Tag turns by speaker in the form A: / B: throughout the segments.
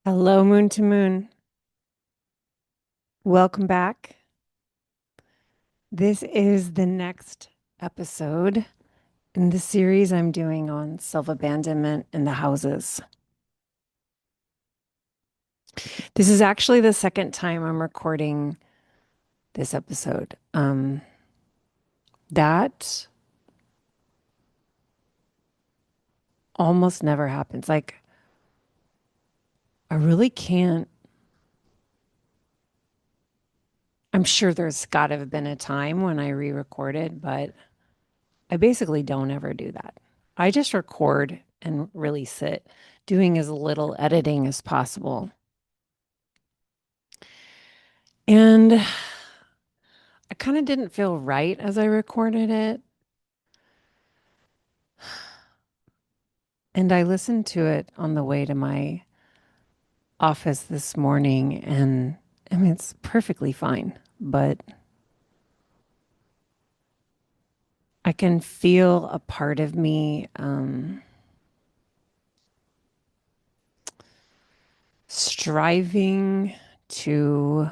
A: Hello, Moon to Moon. Welcome back. This is the next episode in the series I'm doing on self-abandonment in the houses. This is actually the second time I'm recording this episode. That almost never happens. Like, I really can't. I'm sure there's got to have been a time when I re-recorded, but I basically don't ever do that. I just record and release it, doing as little editing as possible. And I kind of didn't feel right as I recorded it. And I listened to it on the way to my office this morning. And I mean, it's perfectly fine, but I can feel a part of me striving to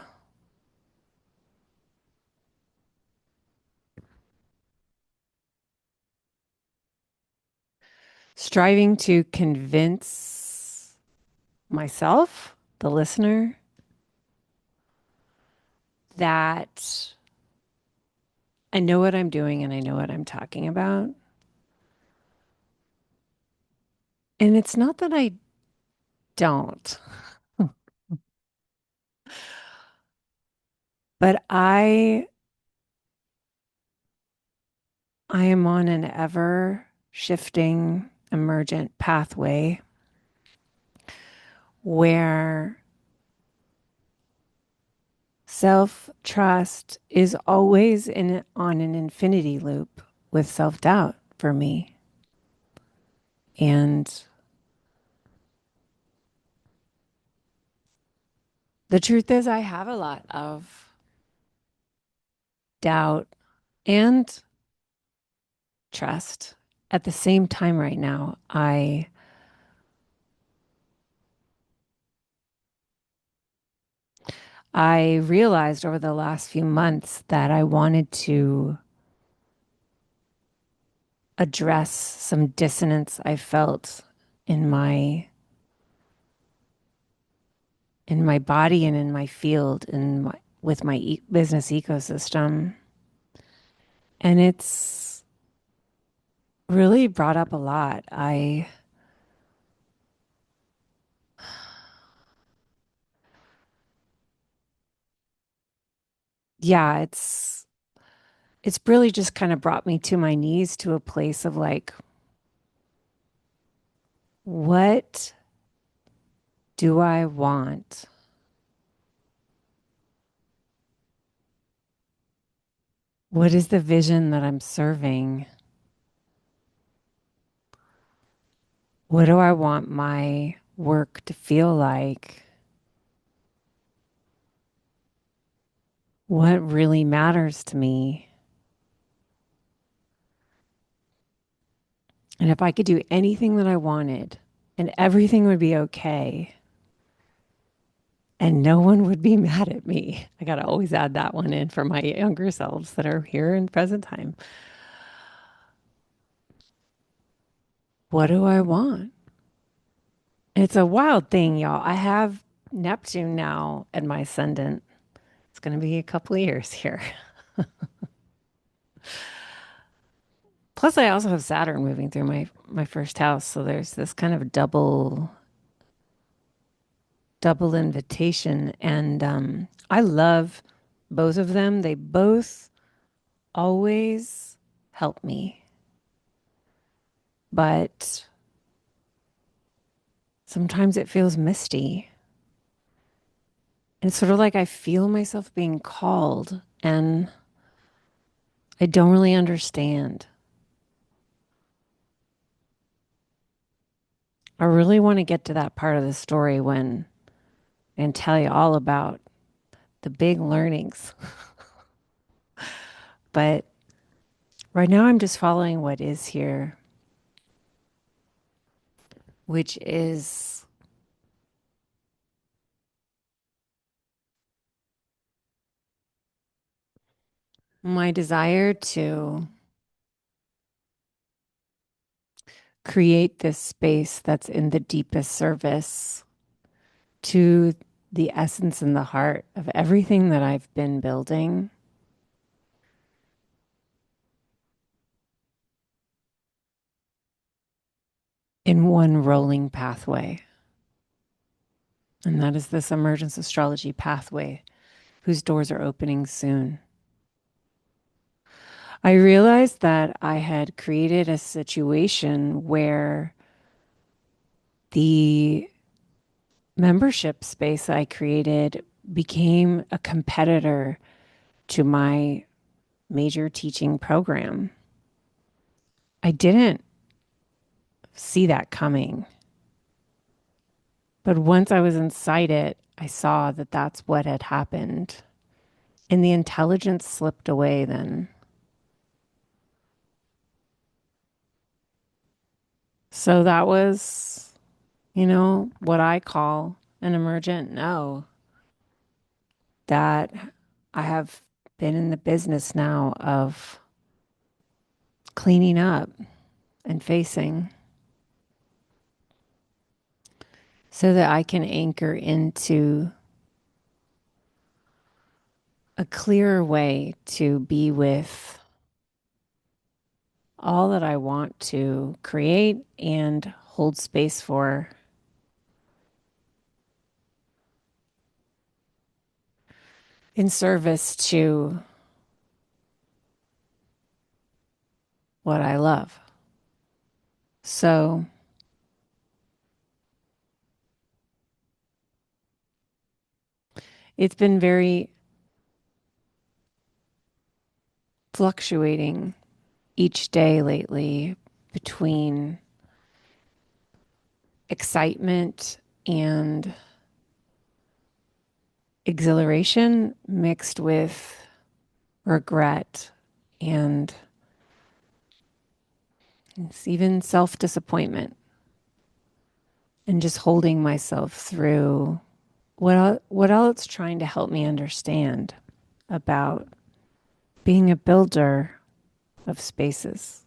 A: convince myself, the listener, that I know what I'm doing and I know what I'm talking about. And it's not that I don't, but I am on an ever shifting emergent pathway where self trust is always on an infinity loop with self doubt for me. And the truth is, I have a lot of doubt and trust at the same time right now. I realized over the last few months that I wanted to address some dissonance I felt in my body and in my field and with my business ecosystem. And it's really brought up a lot. Yeah, it's really just kind of brought me to my knees to a place of like, what do I want? What is the vision that I'm serving? What do I want my work to feel like? What really matters to me? And if I could do anything that I wanted and everything would be okay and no one would be mad at me, I got to always add that one in for my younger selves that are here in present time. What do I want? It's a wild thing, y'all. I have Neptune now at my ascendant. It's going to be a couple of years here. Plus, I also have Saturn moving through my first house, so there's this kind of double invitation, and I love both of them. They both always help me, but sometimes it feels misty. It's sort of like I feel myself being called, and I don't really understand. I really want to get to that part of the story when and tell you all about the big learnings. But right now, I'm just following what is here, which is My desire to create this space that's in the deepest service to the essence and the heart of everything that I've been building in one rolling pathway. And that is this emergence astrology pathway whose doors are opening soon. I realized that I had created a situation where the membership space I created became a competitor to my major teaching program. I didn't see that coming. But once I was inside it, I saw that that's what had happened. And the intelligence slipped away then. So that was, what I call an emergent no. That I have been in the business now of cleaning up and facing so that I can anchor into a clearer way to be with all that I want to create and hold space for in service to what I love. So it's been very fluctuating each day lately between excitement and exhilaration mixed with regret and it's even self disappointment and just holding myself through what all it's trying to help me understand about being a builder of spaces.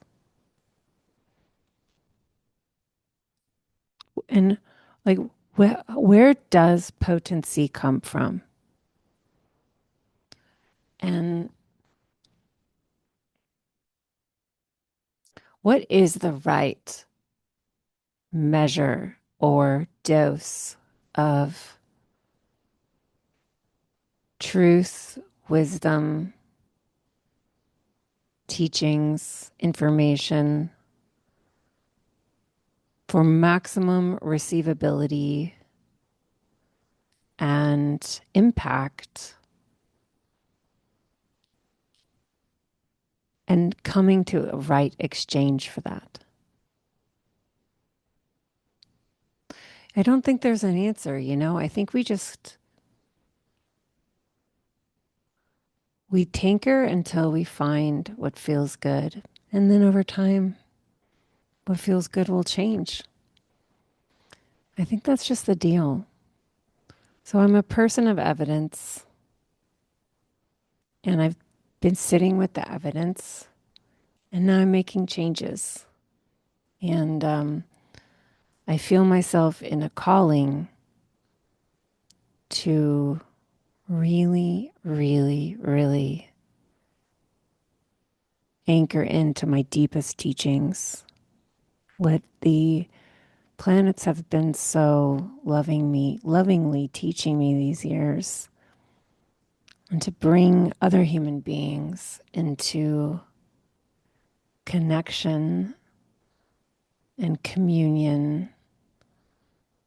A: And like, where does potency come from? And what is the right measure or dose of truth, wisdom, teachings, information for maximum receivability and impact and coming to a right exchange for that? I don't think there's an answer, I think we tinker until we find what feels good. And then over time, what feels good will change. I think that's just the deal. So I'm a person of evidence, and I've been sitting with the evidence, and now I'm making changes. And I feel myself in a calling to really, really, really anchor into my deepest teachings. What the planets have been so lovingly teaching me these years, and to bring other human beings into connection and communion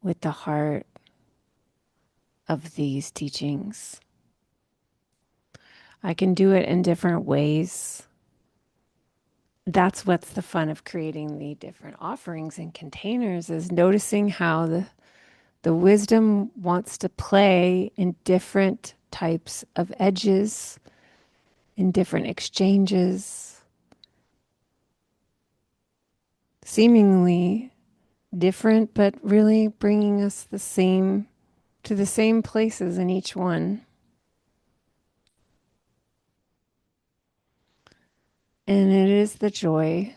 A: with the heart of these teachings. I can do it in different ways. That's what's the fun of creating the different offerings and containers, is noticing how the wisdom wants to play in different types of edges, in different exchanges, seemingly different, but really bringing us to the same places in each one. And it is the joy,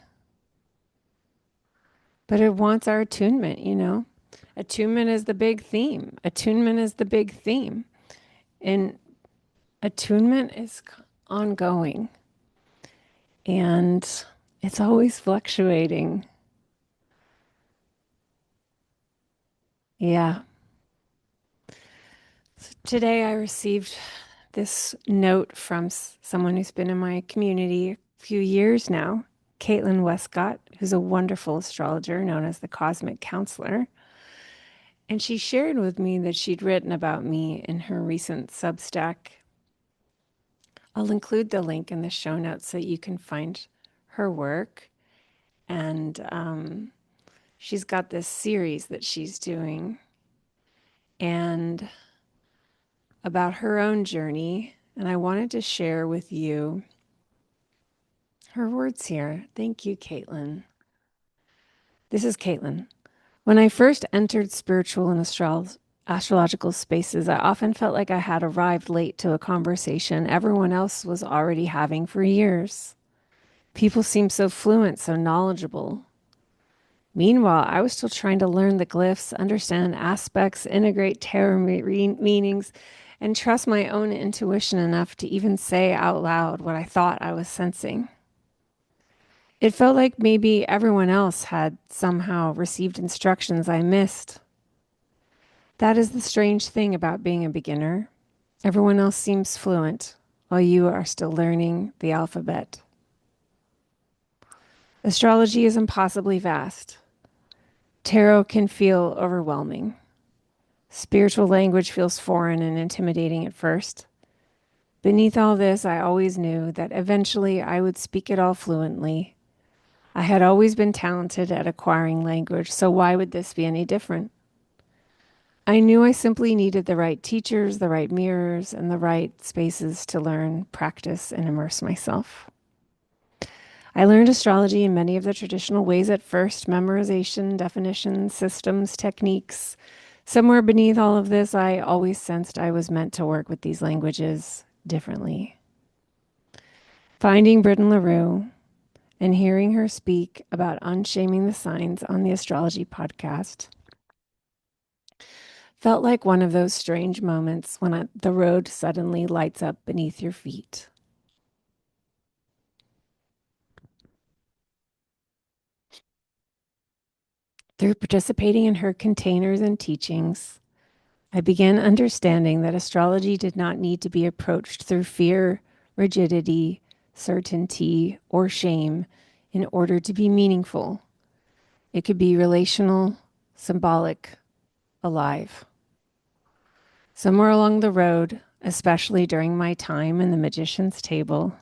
A: but it wants our attunement, you know? Attunement is the big theme. Attunement is the big theme. And attunement is ongoing and it's always fluctuating. Yeah. So today I received this note from someone who's been in my community a few years now, Caitlin Westcott, who's a wonderful astrologer known as the Cosmic Counselor. And she shared with me that she'd written about me in her recent Substack. I'll include the link in the show notes so you can find her work. And she's got this series that she's doing and about her own journey. And I wanted to share with you her words here. Thank you, Caitlin. This is Caitlin. When I first entered spiritual and astrological spaces, I often felt like I had arrived late to a conversation everyone else was already having for years. People seemed so fluent, so knowledgeable. Meanwhile, I was still trying to learn the glyphs, understand aspects, integrate tarot meanings, and trust my own intuition enough to even say out loud what I thought I was sensing. It felt like maybe everyone else had somehow received instructions I missed. That is the strange thing about being a beginner. Everyone else seems fluent, while you are still learning the alphabet. Astrology is impossibly vast. Tarot can feel overwhelming. Spiritual language feels foreign and intimidating at first. Beneath all this, I always knew that eventually I would speak it all fluently. I had always been talented at acquiring language, so why would this be any different? I knew I simply needed the right teachers, the right mirrors, and the right spaces to learn, practice, and immerse myself. I learned astrology in many of the traditional ways at first: memorization, definitions, systems, techniques. Somewhere beneath all of this, I always sensed I was meant to work with these languages differently. Finding Britten and hearing her speak about unshaming the signs on the astrology podcast felt like one of those strange moments when the road suddenly lights up beneath your feet. Through participating in her containers and teachings, I began understanding that astrology did not need to be approached through fear, rigidity, certainty, or shame in order to be meaningful. It could be relational, symbolic, alive. Somewhere along the road, especially during my time in the magician's table,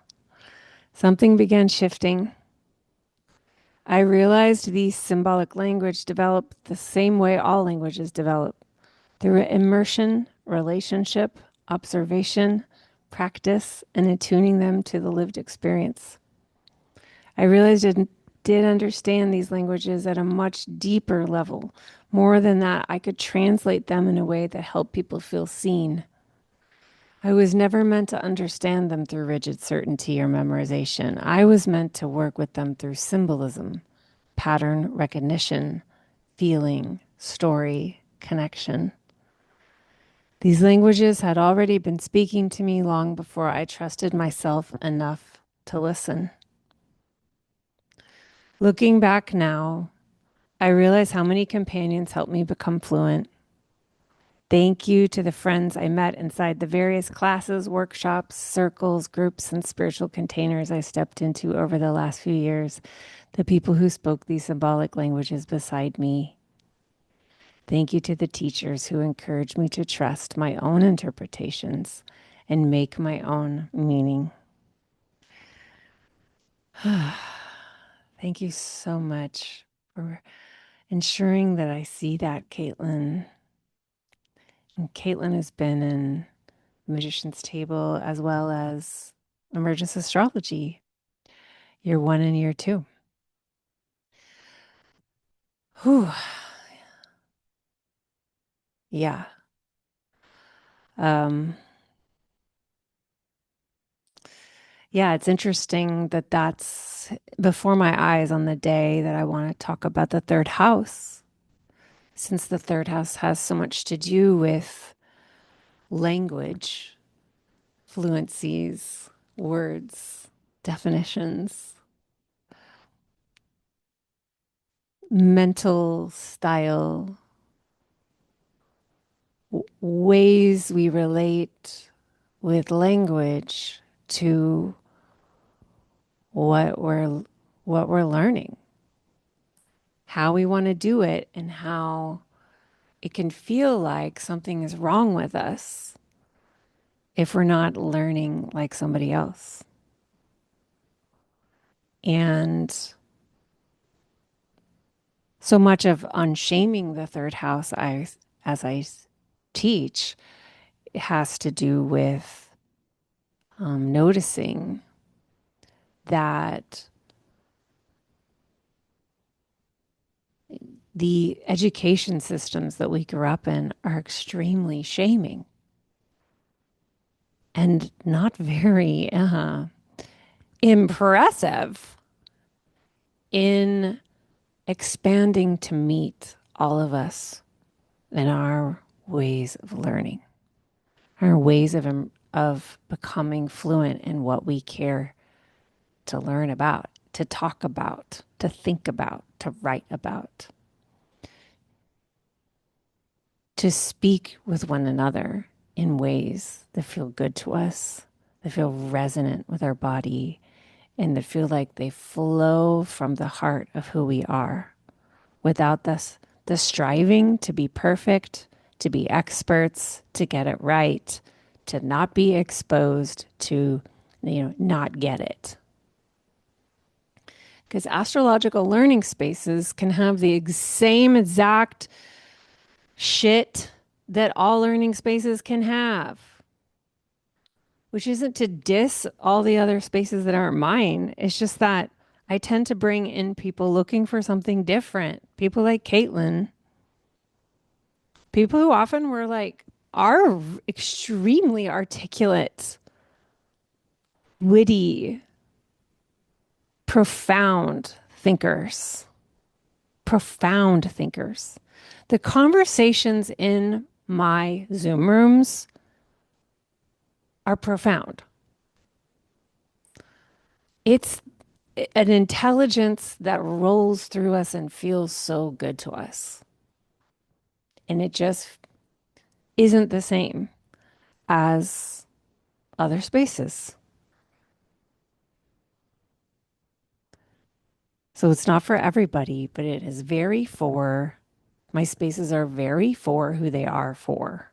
A: something began shifting. I realized the symbolic language developed the same way all languages develop, through immersion, relationship, observation, practice, and attuning them to the lived experience. I realized I did understand these languages at a much deeper level. More than that, I could translate them in a way that helped people feel seen. I was never meant to understand them through rigid certainty or memorization. I was meant to work with them through symbolism, pattern recognition, feeling, story, connection. These languages had already been speaking to me long before I trusted myself enough to listen. Looking back now, I realize how many companions helped me become fluent. Thank you to the friends I met inside the various classes, workshops, circles, groups, and spiritual containers I stepped into over the last few years, the people who spoke these symbolic languages beside me. Thank you to the teachers who encouraged me to trust my own interpretations and make my own meaning. Thank you so much for ensuring that I see that, Caitlin. And Caitlin has been in Magician's Table as well as Emergence Astrology, year 1 and year 2. Whew. Yeah. Um, Yeah, it's interesting that that's before my eyes on the day that I want to talk about the third house, since the third house has so much to do with language, fluencies, words, definitions, mental style, ways we relate with language to what we're learning, how we want to do it, and how it can feel like something is wrong with us if we're not learning like somebody else. And so much of unshaming the third house, as I teach, has to do with noticing that the education systems that we grew up in are extremely shaming and not very impressive in expanding to meet all of us in our ways of learning, our ways of becoming fluent in what we care to learn about, to talk about, to think about, to write about, to speak with one another in ways that feel good to us, that feel resonant with our body, and that feel like they flow from the heart of who we are without the striving to be perfect, to be experts, to get it right, to not be exposed, to not get it. Because astrological learning spaces can have the same exact shit that all learning spaces can have, which isn't to diss all the other spaces that aren't mine. It's just that I tend to bring in people looking for something different. People like Caitlin, people who often were like, are extremely articulate, witty, profound thinkers. Profound thinkers. The conversations in my Zoom rooms are profound. It's an intelligence that rolls through us and feels so good to us. And it just isn't the same as other spaces. So it's not for everybody, but it is very for, my spaces are very for who they are for.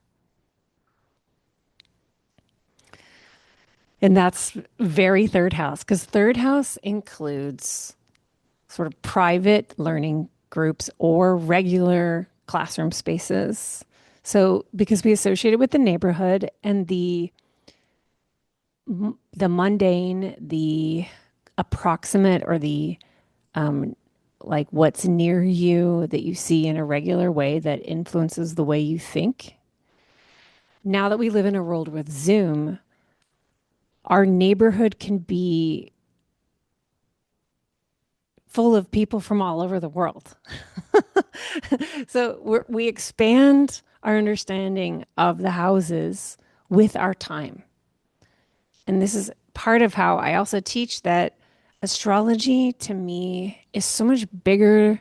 A: And that's very third house, because third house includes sort of private learning groups or regular classroom spaces. So because we associate it with the neighborhood and the mundane, the approximate, or the like what's near you that you see in a regular way that influences the way you think. Now that we live in a world with Zoom, our neighborhood can be full of people from all over the world. So we expand our understanding of the houses with our time. And this is part of how I also teach that astrology to me is so much bigger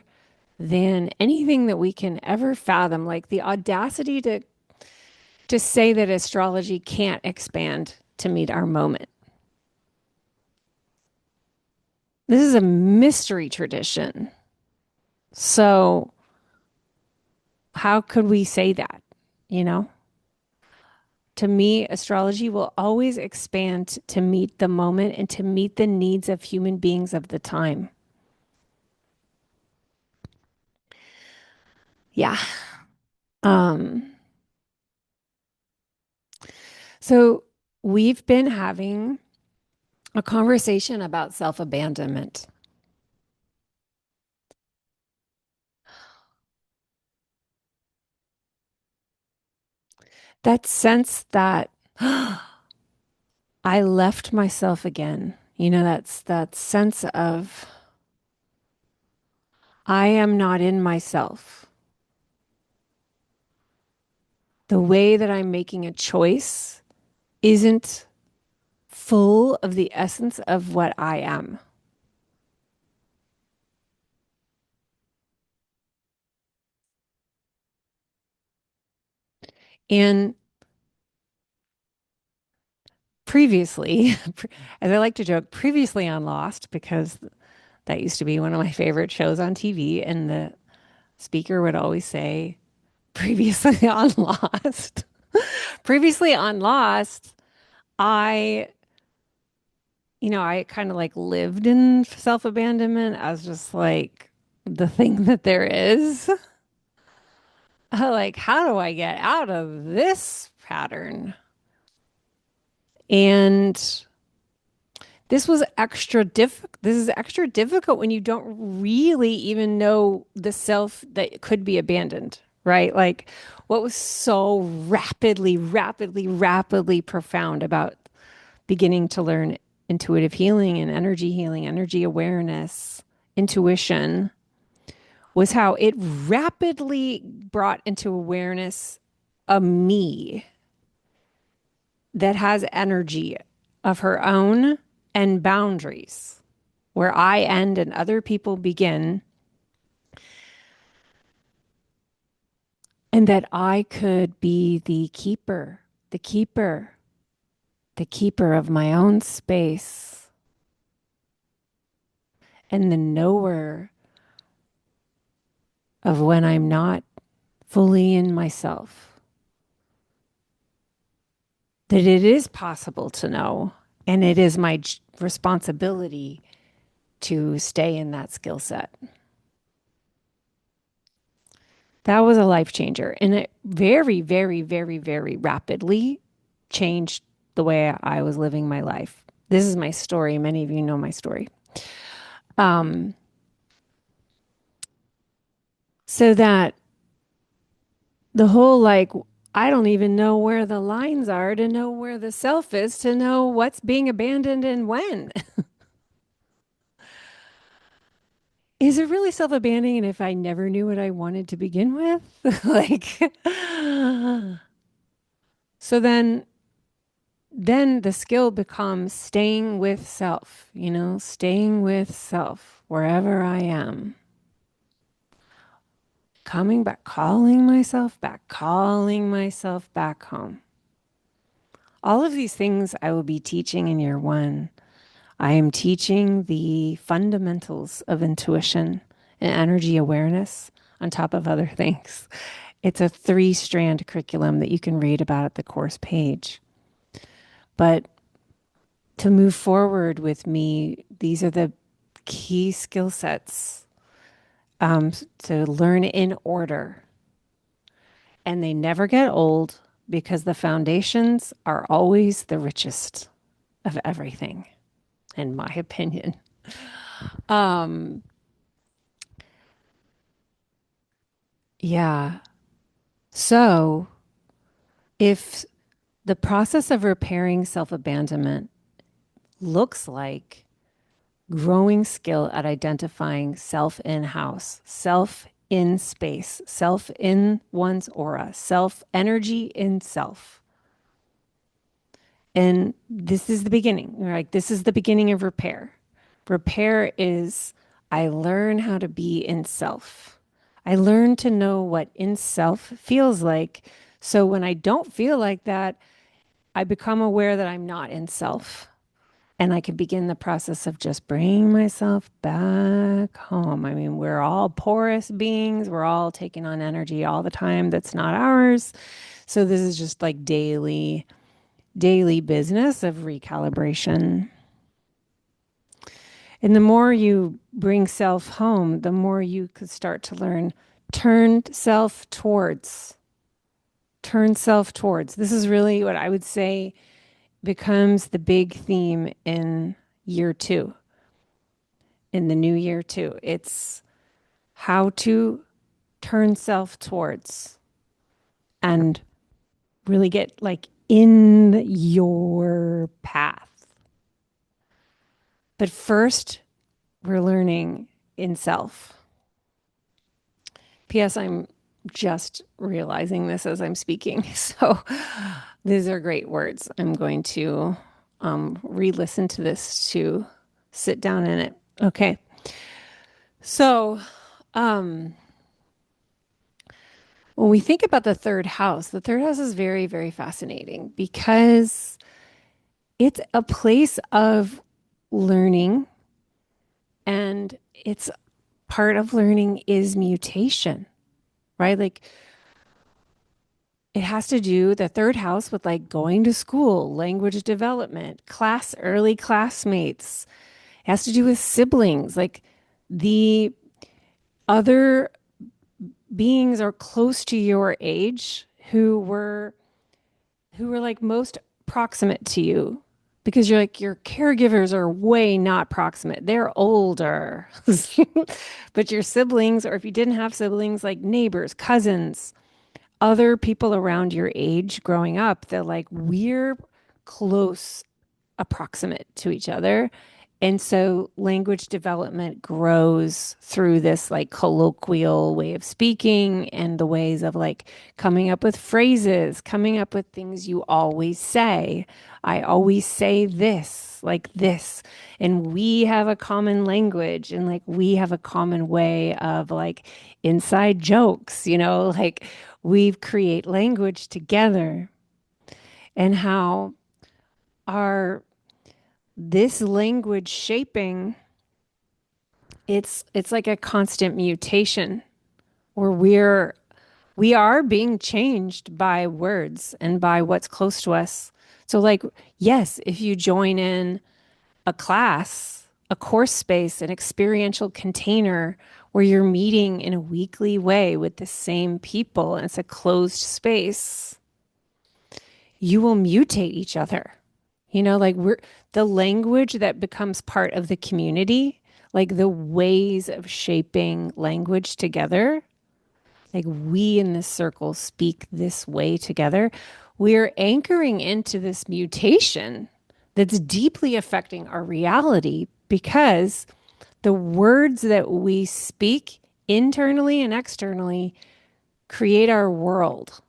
A: than anything that we can ever fathom. Like the audacity to say that astrology can't expand to meet our moment. This is a mystery tradition. So how could we say that? You know? To me, astrology will always expand to meet the moment and to meet the needs of human beings of the time. Yeah. Um, so we've been having a conversation about self-abandonment. That sense that I left myself again. You know, that's that sense of I am not in myself. The way that I'm making a choice isn't full of the essence of what I am. And previously, as I like to joke, previously on Lost, because that used to be one of my favorite shows on TV, and the speaker would always say, previously on Lost. Previously on Lost, I, I kind of like lived in self-abandonment as just like the thing that there is. Like, how do I get out of this pattern? And this is extra difficult when you don't really even know the self that could be abandoned, right? Like what was so rapidly profound about beginning to learn intuitive healing, energy awareness, intuition was how it rapidly brought into awareness a me that has energy of her own and boundaries where I end and other people begin, and that I could be the keeper, the keeper of my own space, and the knower of when I'm not fully in myself. That it is possible to know, and it is my responsibility to stay in that skill set. That was a life changer. And it very rapidly changed the way I was living my life. This is my story. Many of you know my story. Um, so that the whole like, I don't even know where the lines are to know where the self is, to know what's being abandoned and when. Is it really self abandoning if I never knew what I wanted to begin with? Like, so then the skill becomes staying with self, staying with self wherever I am, coming back, calling myself back home. All of these things I will be teaching in year one. I am teaching the fundamentals of intuition and energy awareness on top of other things. It's a 3-strand curriculum that you can read about at the course page. But to move forward with me, these are the key skill sets to learn in order. And they never get old because the foundations are always the richest of everything, in my opinion. Um, yeah. So if the process of repairing self abandonment looks like growing skill at identifying self in house, self in space, self in one's aura, self energy in self. And this is the beginning, right? This is the beginning of repair. Repair is I learn how to be in self. I learn to know what in self feels like. So when I don't feel like that, I become aware that I'm not in self. And I can begin the process of just bringing myself back home. I mean, we're all porous beings. We're all taking on energy all the time that's not ours. So this is just like daily business of recalibration. And the more you bring self home, the more you could start to learn turn self towards. Turn self towards. This is really what I would say becomes the big theme in year two, in the new year too. It's how to turn self towards and really get like in your path. But first, we're learning in self. P.S. I'm just realizing this as I'm speaking. So these are great words. I'm going to re listen to this to sit down in it. Okay. So when we think about the third house is very, very fascinating because it's a place of learning, and it's part of learning is mutation, right? Like it has to do the third house with like going to school, language development, early classmates. It has to do with siblings, like the other beings are close to your age who were like most proximate to you, because you're like your caregivers are way not proximate. They're older. But your siblings, or if you didn't have siblings, like neighbors, cousins, other people around your age growing up, they're like we're close, approximate to each other. And so language development grows through this like colloquial way of speaking and the ways of like coming up with phrases, coming up with things you always say. I always say this, like this. And we have a common language, and like we have a common way of like inside jokes, like we create language together. And how our this language shaping, it's like a constant mutation where we are being changed by words and by what's close to us. So like, yes, if you join in a class, a course space, an experiential container where you're meeting in a weekly way with the same people and it's a closed space, you will mutate each other. Like we're the language that becomes part of the community, like the ways of shaping language together. Like we in this circle speak this way together. We're anchoring into this mutation that's deeply affecting our reality because the words that we speak internally and externally create our world.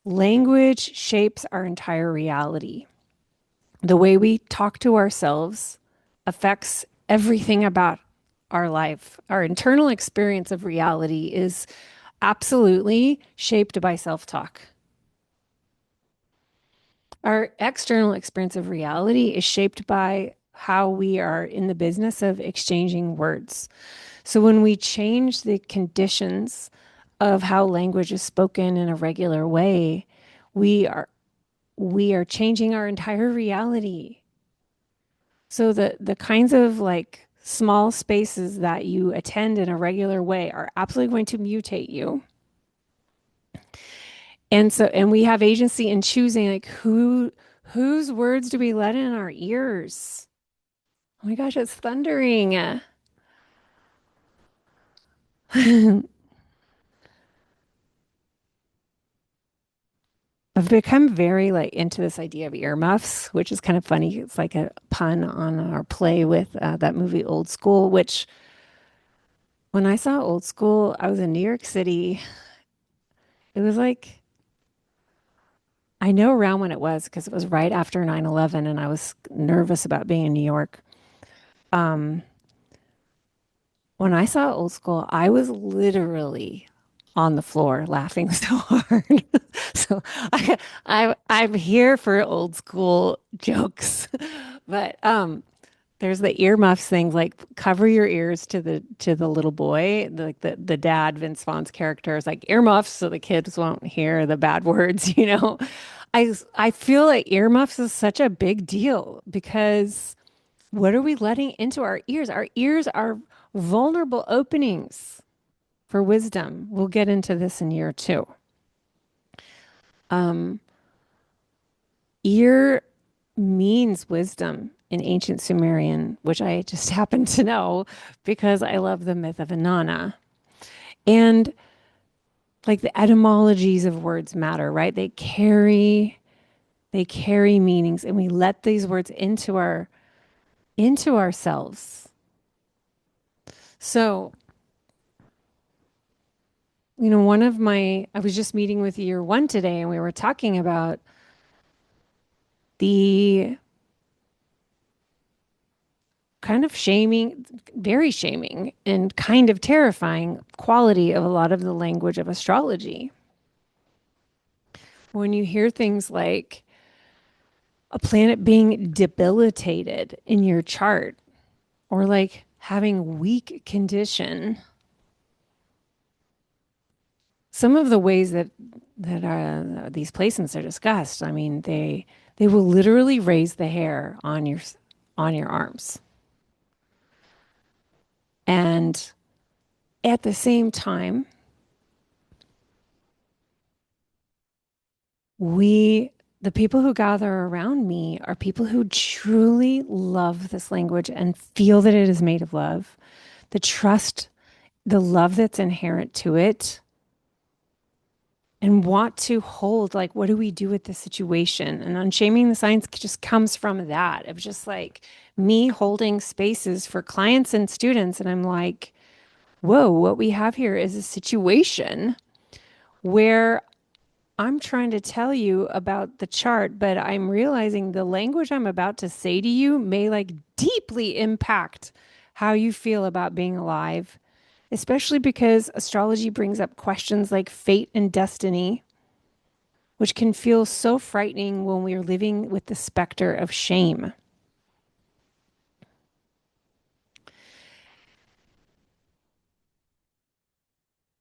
A: Language shapes our entire reality. The way we talk to ourselves affects everything about our life. Our internal experience of reality is absolutely shaped by self talk. Our external experience of reality is shaped by how we are in the business of exchanging words. So when we change the conditions of how language is spoken in a regular way, we are we are changing our entire reality. So the kinds of like small spaces that you attend in a regular way are absolutely going to mutate you. And we have agency in choosing like whose words do we let in our ears? Oh my gosh, it's thundering. I've become very like into this idea of earmuffs, which is kind of funny. It's like a pun on our play with that movie Old School, which when I saw Old School, I was in New York City. It was like I know around when it was because it was right after 9/11, and I was nervous about being in New York. Um, when I saw Old School, I was literally on the floor laughing so hard. So I'm here for Old School jokes. But there's the earmuffs thing, like cover your ears to the little boy. Like the dad, Vince Vaughn's character, is like earmuffs so the kids won't hear the bad words. I feel like earmuffs is such a big deal because what are we letting into our ears? Our ears are vulnerable openings for wisdom. We'll get into this in year two. Um, Ear means wisdom in ancient Sumerian, which I just happen to know because I love the myth of Inanna. And Like the etymologies of words matter, right? They carry meanings, and we let these words into ourselves. So, I was just meeting with year one today, and we were talking about the kind of shaming, very shaming, and kind of terrifying quality of a lot of the language of astrology. When you hear things like a planet being debilitated in your chart, or like having weak condition, some of the ways that these placements are discussed, I mean, they will literally raise the hair on your arms. And at the same time, we the people who gather around me are people who truly love this language and feel that it is made of love. The trust, the love that's inherent to it, and want to hold, like, what do we do with this situation? And Unshaming the Signs just comes from that. It was just like me holding spaces for clients and students. And I'm like, whoa, what we have here is a situation where I'm trying to tell you about the chart, but I'm realizing the language I'm about to say to you may like deeply impact how you feel about being alive, especially because astrology brings up questions like fate and destiny, which can feel so frightening when we are living with the specter of shame.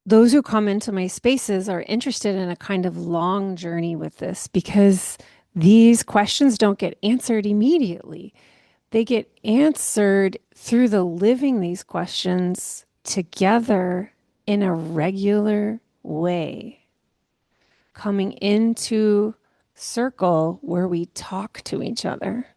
A: Those who come into my spaces are interested in a kind of long journey with this because these questions don't get answered immediately. They get answered through the living these questions together in a regular way, coming into circle where we talk to each other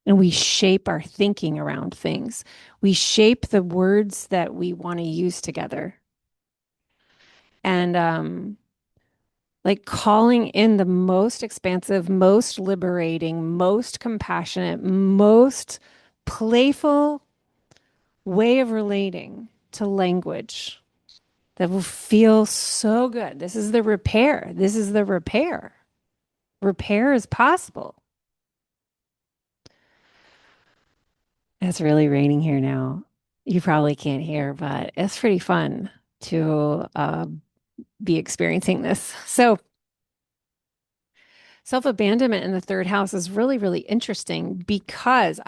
A: and we shape our thinking around things. We shape the words that we want to use together. And like calling in the most expansive, most liberating, most compassionate, most playful way of relating to language that will feel so good. This is the repair. This is the repair. Repair is possible. It's really raining here now. You probably can't hear, but it's pretty fun to be experiencing this. So, self-abandonment in the third house is really, really interesting because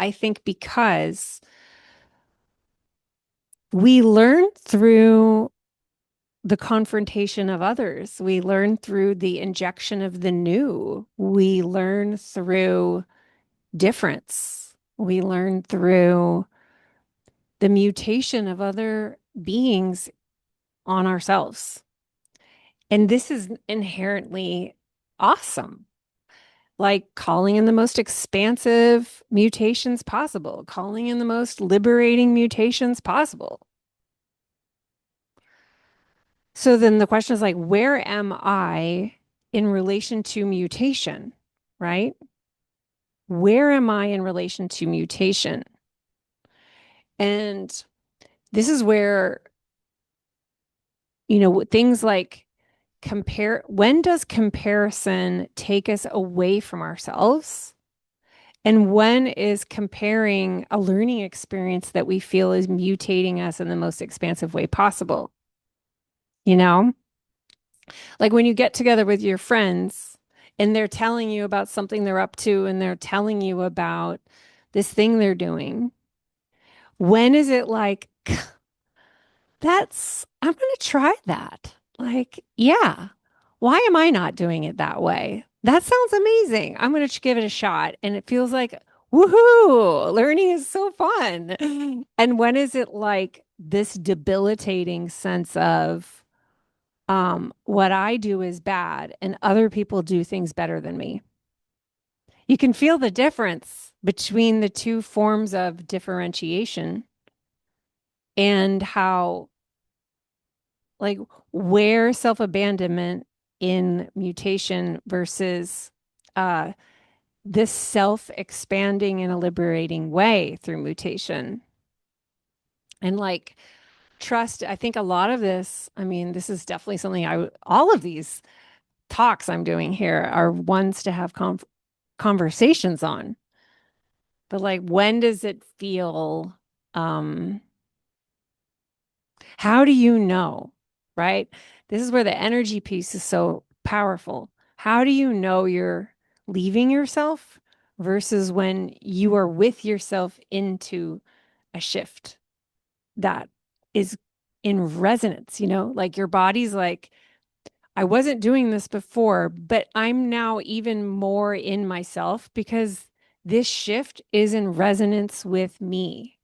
A: we learn through the confrontation of others. We learn through the injection of the new. We learn through difference. We learn through the mutation of other beings on ourselves. And this is inherently awesome. Like calling in the most expansive mutations possible, calling in the most liberating mutations possible. So then the question is like, where am I in relation to mutation, right? Where am I in relation to mutation? And this is where, things like when does comparison take us away from ourselves? And when is comparing a learning experience that we feel is mutating us in the most expansive way possible? You know, like when you get together with your friends and they're telling you about something they're up to and they're telling you about this thing they're doing. When is it like, I'm going to try that? Like, yeah, why am I not doing it that way? That sounds amazing. I'm going to give it a shot. And it feels like, woohoo, learning is so fun. And when is it like this debilitating sense of, what I do is bad and other people do things better than me? You can feel the difference between the two forms of differentiation and how like where self-abandonment in mutation versus uh, this self-expanding in a liberating way through mutation. And like trust, I think a lot of this, I mean, this is definitely something all of these talks I'm doing here are ones to have conversations on. But like, when does it feel, um, how do you know, right? This is where the energy piece is so powerful. How do you know you're leaving yourself versus when you are with yourself into a shift that is in resonance, like your body's like, I wasn't doing this before, but I'm now even more in myself because this shift is in resonance with me.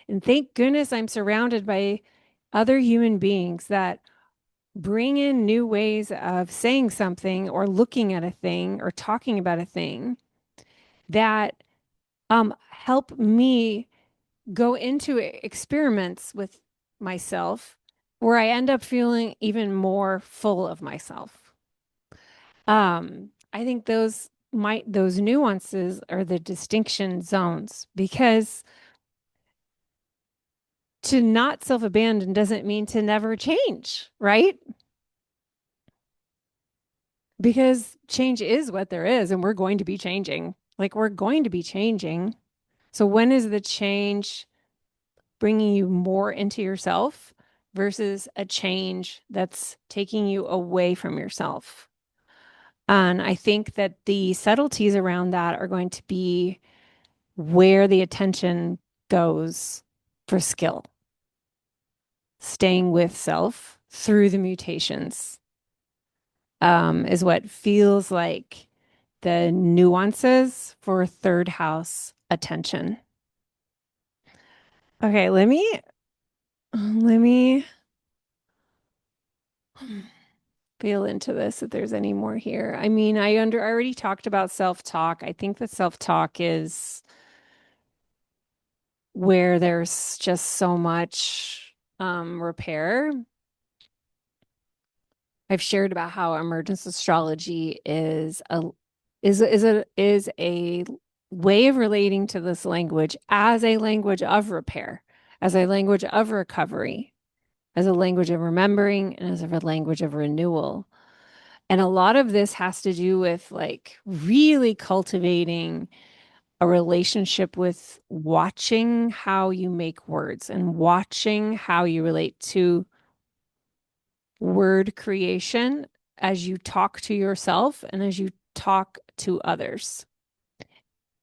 A: And thank goodness I'm surrounded by other human beings that bring in new ways of saying something or looking at a thing or talking about a thing that help me go into experiments with myself where I end up feeling even more full of myself. I think those nuances are the distinction zones because to not self-abandon doesn't mean to never change, right? Because change is what there is, and we're going to be changing. Like we're going to be changing. So when is the change bringing you more into yourself versus a change that's taking you away from yourself? And I think that the subtleties around that are going to be where the attention goes for skill, staying with self through the mutations, is what feels like the nuances for third house attention. Okay, let me feel into this if there's any more here. I mean, I already talked about self-talk. I think that self-talk is where there's just so much repair. I've shared about how emergence astrology is a way of relating to this language as a language of repair, as a language of recovery, as a language of remembering, and as a language of renewal. And a lot of this has to do with like really cultivating a relationship with watching how you make words and watching how you relate to word creation as you talk to yourself and as you talk to others.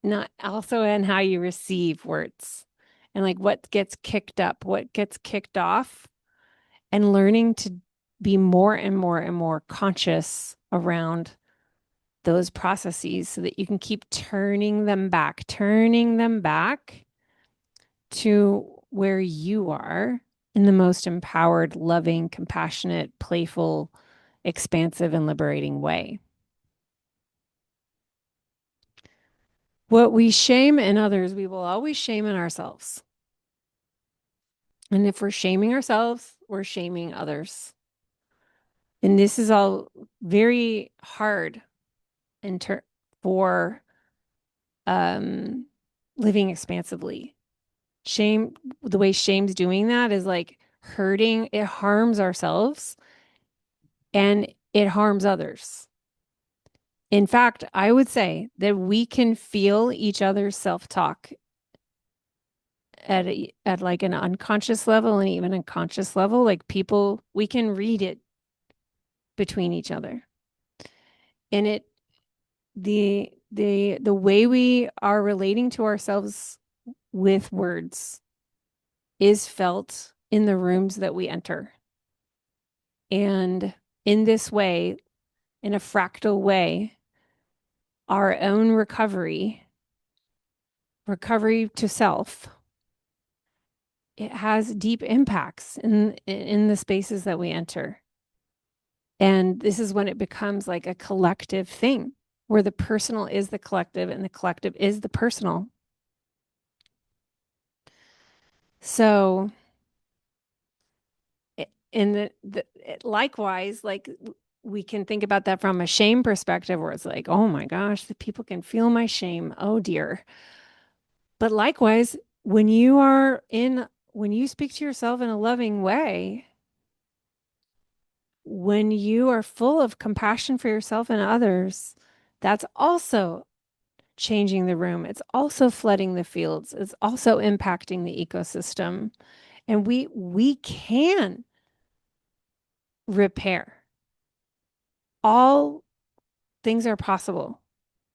A: Not also in how you receive words and like what gets kicked up, what gets kicked off, and learning to be more and more and more conscious around those processes so that you can keep turning them back to where you are in the most empowered, loving, compassionate, playful, expansive, and liberating way. What we shame in others, we will always shame in ourselves. And if we're shaming ourselves, we're shaming others. And this is all very hard for um, living expansively. Shame, the way shame's doing that is like hurting, it harms ourselves and it harms others. In fact, I would say that we can feel each other's self-talk at like an unconscious level and even a conscious level. Like people, we can read it between each other. And the way we are relating to ourselves with words is felt in the rooms that we enter. And in this way, in a fractal way, our own recovery to self, it has deep impacts in the spaces that we enter. And this is when it becomes like a collective thing where the personal is the collective and the collective is the personal. So in likewise, like we can think about that from a shame perspective where it's like, oh my gosh, the people can feel my shame. Oh dear. But likewise, when you speak to yourself in a loving way, when you are full of compassion for yourself and others, that's also changing the room. It's also flooding the fields. It's also impacting the ecosystem. And we can repair. All things are possible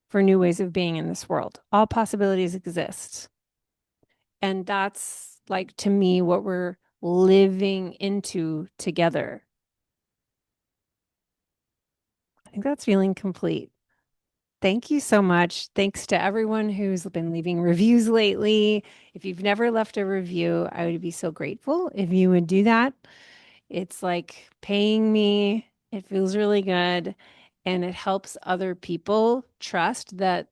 A: for new ways of being in this world. All possibilities exist. And that's like to me what we're living into together. I think that's feeling complete. Thank you so much. Thanks to everyone who's been leaving reviews lately. If you've never left a review, I would be so grateful if you would do that. It's like paying me. It feels really good. And it helps other people trust that,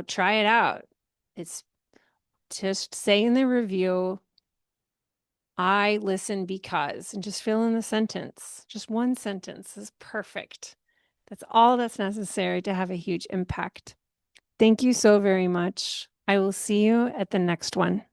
A: try it out. It's just say in the review, I listen because, and just fill in the sentence. Just one sentence is perfect. That's all that's necessary to have a huge impact. Thank you so very much. I will see you at the next one.